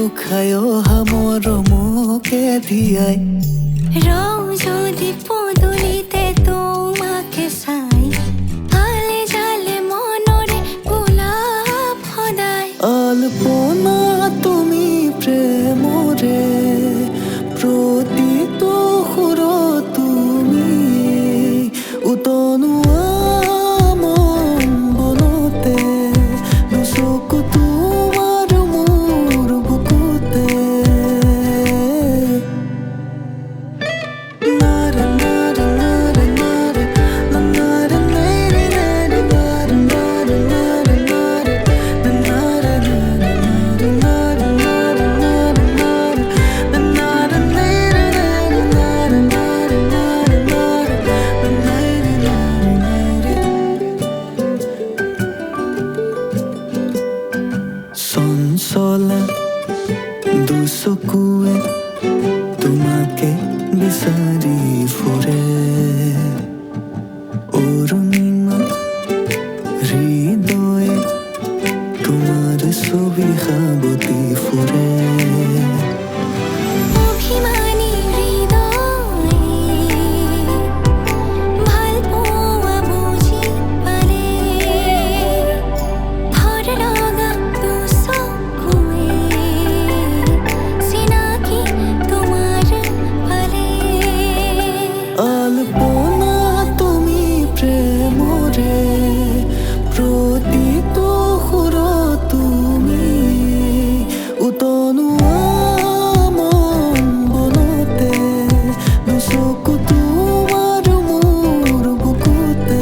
দুখায় হামৰ মোকে ধিয়াই রং যদি পদূলিতে তোমাকে চাই আলে জালে মনরে গোলাপ সদায় আলপনা তুমি প্ৰেমৰে প্ৰতিটো সুৰত তুমি উতনুৱা মন বনতে দুচকু তোমাৰ মোৰ বুকুতে নাৰে নাৰে নাৰে নাৰে নাৰে নাৰে নাৰে নাৰে নাৰে নাৰে চঞ্চলা দুচকুৱে তোমাকে বিচাৰি ফুৰে অৰুণিমা হৃদয়ে তোমাৰ ছবি সাৱতি ফুৰে অভিমানী হৃদয়ে ভাল পোৱা বুজি পালে ভৰ লগা দুচকুৱে চিনাকি তোমাৰ পালে আলপনা তুমি প্ৰেমৰে প্ৰতিটো সুৰত তুমি উতনুৱা মন বনতে দুচকু তোমাৰ মোৰ বুকুতে